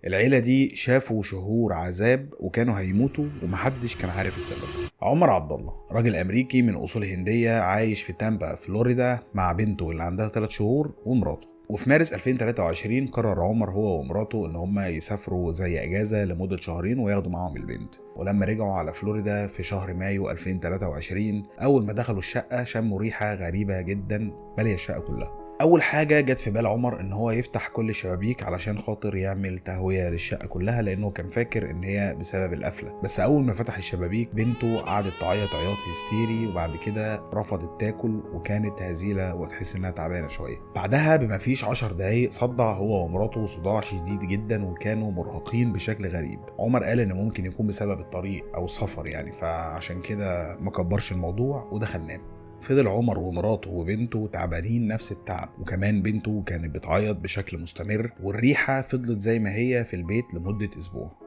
العيلة دي شافوا شهور عذاب وكانوا هيموتوا ومحدش كان عارف السبب. عمر عبد الله راجل أمريكي من أصول هندية عايش في تامبا فلوريدا مع بنته اللي عندها 3 شهور ومراته. وفي مارس 2023 قرر عمر هو ومراته ان هم يسافروا زي اجازه لمده شهرين وياخدوا معاهم البنت. ولما رجعوا على فلوريدا في شهر مايو 2023 اول ما دخلوا الشقه شموا ريحه غريبه جدا ماليه الشقه كلها. اول حاجه جت في بال عمر ان هو يفتح كل الشبابيك علشان خاطر يعمل تهويه للشقه كلها لانه كان فاكر ان هي بسبب القفله. بس اول ما فتح الشبابيك بنته قعدت تعيط عياط هستيري وبعد كده رفضت تاكل وكانت هزيله وتحس انها تعبانه شويه. بعدها بما فيش 10 دقايق صدع هو ومراته صداع شديد جدا وكانوا مرهقين بشكل غريب. عمر قال ان ممكن يكون بسبب الطريق او السفر يعني، فعشان كده ما كبرش الموضوع ودخل نام. فضل عمر ومراته وبنته تعبانين نفس التعب، وكمان بنته كانت بتعيط بشكل مستمر، والريحة فضلت زي ما هي في البيت لمدة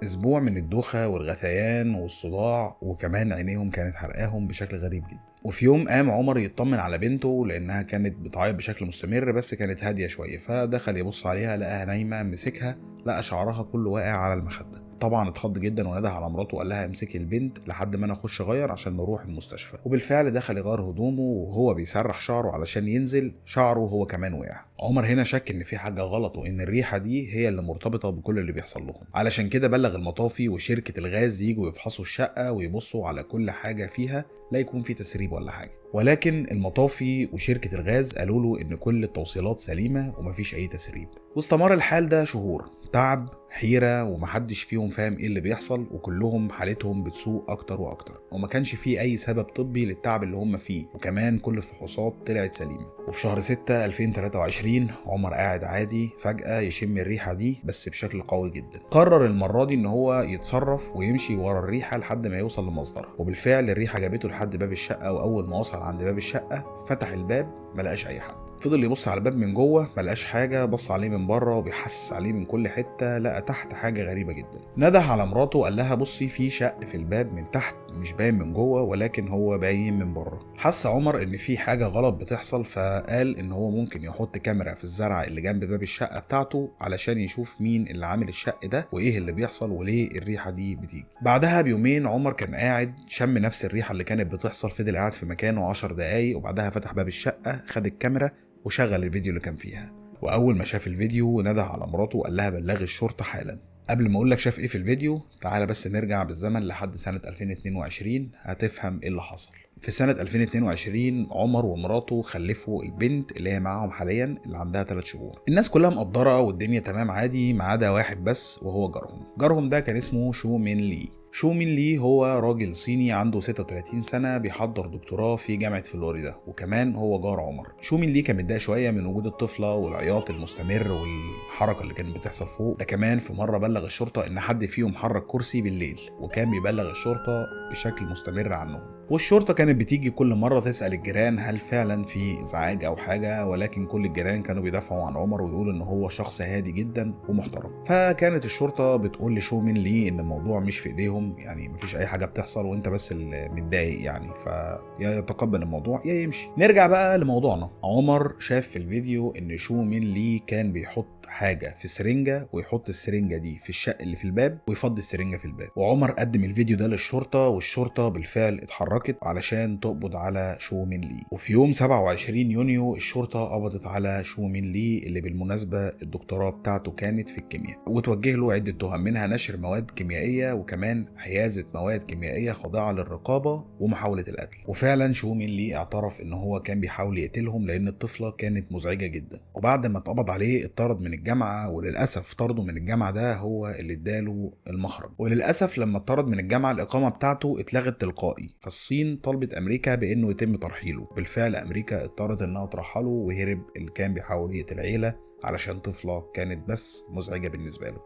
أسبوع من الدوخة والغثيان والصداع، وكمان عينيهم كانت حرقاهم بشكل غريب جدا. وفي يوم قام عمر يطمن على بنته لأنها كانت بتعيط بشكل مستمر بس كانت هادية شوية، فدخل يبص عليها لقاها نايمة، مسكها لقى شعرها كله واقع على المخدة. طبعا اتخض جدا ونده على مراته وقال لها امسكي البنت لحد ما انا اخش اغير عشان نروح المستشفى. وبالفعل دخل يغير هدومه وهو بيسرح شعره علشان ينزل شعره هو كمان وقع. عمر هنا شك ان في حاجه غلط وان الريحه دي هي اللي مرتبطه بكل اللي بيحصل لهم، علشان كده بلغ المطافي وشركه الغاز يجوا يفحصوا الشقه ويبصوا على كل حاجه فيها لا يكون في تسريب ولا حاجه. ولكن المطافي وشركه الغاز قالوا له ان كل التوصيلات سليمه ومفيش اي تسريب. واستمر الحال ده شهور، تعب حيرة ومحدش فيهم فاهم ايه اللي بيحصل، وكلهم حالتهم بتسوء اكتر واكتر، وما كانش فيه اي سبب طبي للتعب اللي هم فيه، وكمان كل الفحوصات طلعت سليمة. وفي شهر 6 2023 عمر قاعد عادي فجأة يشم الريحة دي بس بشكل قوي جدا. قرر المرة دي ان هو يتصرف ويمشي ورا الريحة لحد ما يوصل لمصدرها، وبالفعل الريحة جابته لحد باب الشقة، واول ما وصل عند باب الشقة فتح الباب ملقاش اي حد. فضل يبص على الباب من جوه ملقاش حاجه، بص عليه من بره وبيحسس عليه من كل حته لقى تحت حاجه غريبه جدا. نده على مراته وقال لها بصي في شق في الباب من تحت مش باين من جوه ولكن هو باين من بره. حس عمر ان في حاجه غلط بتحصل فقال ان هو ممكن يحط كاميرا في الزرع اللي جنب باب الشقه بتاعته علشان يشوف مين اللي عامل الشق ده وايه اللي بيحصل وليه الريحه دي بتيجي. بعدها بيومين عمر كان قاعد شم نفس الريحه اللي كانت بتحصل، فضل قاعد في مكانه 10 دقايق وبعدها فتح باب الشقه خد الكاميرا وشغل الفيديو اللي كان فيها. واول ما شاف الفيديو نده على مراته وقال لها بلغي الشرطه حالا. قبل ما اقول لك شاف ايه في الفيديو تعالى بس نرجع بالزمن لحد سنه 2022 هتفهم ايه اللي حصل. في سنة 2022 عمر ومراته خلفوا البنت اللي هي معاهم حاليا اللي عندها 3 شهور. الناس كلها مقدرة والدنيا تمام عادي ما عدا واحد بس وهو جارهم ده كان اسمه شو مين لي. شو مين لي هو راجل صيني عنده 36 سنة بيحضر دكتوراه في جامعة فلوريدا، وكمان هو جار عمر. شو مين لي كان متضايق شوية من وجود الطفلة والعياط المستمر والحركة اللي كانت بتحصل فوق ده. كمان في مرة بلغ الشرطة ان حد فيهم حرك كرسي بالليل، وكان بيبلغ الشرطة بشكل مستمر عنهم. والشرطة كانت بتيجي كل مرة تسأل الجيران هل فعلا في ازعاج او حاجة، ولكن كل الجيران كانوا بيدافعوا عن عمر ويقولوا ان هو شخص هادي جدا ومحترم. فكانت الشرطة بتقول لشو مين لي ان الموضوع مش في ايديهم، يعني مفيش اي حاجة بتحصل وانت بس اللي متضايق يعني، فيا يتقبل الموضوع يا يمشي. نرجع بقى لموضوعنا. عمر شاف في الفيديو ان شو مين لي كان بيحط حاجة في سرنجة ويحط السرنجة دي في الشق اللي في الباب ويفضي السرنجة في الباب. وعمر قدم الفيديو ده للشرطة والشرطة بالفعل اتحركت علشان تقبض على شو مين لي. وفي يوم 27 يونيو الشرطة قبضت على شو مين لي اللي بالمناسبة الدكتوراه بتاعته كانت في الكيمياء، وتوجه له عدة تهم منها نشر مواد كيميائية وكمان حيازة مواد كيميائية خاضعة للرقابة ومحاولة القتل. وفعلا شو مين لي اعترف ان هو كان بيحاول يقتلهم لان الطفلة كانت مزعجة جدا. وبعد ما اتقبض عليه اتطرد من الجامعة، وللأسف طرده من الجامعة ده هو اللي اداله المخرج. وللأسف لما اتطرد من الجامعة الإقامة بتاعته اتلغت تلقائي، فالصين طلبت أمريكا بأنه يتم ترحيله. بالفعل أمريكا اضطرت إنها ترحله وهرب اللي كان بيحاول يقتل عيلة علشان طفلة كانت بس مزعجة بالنسبة له.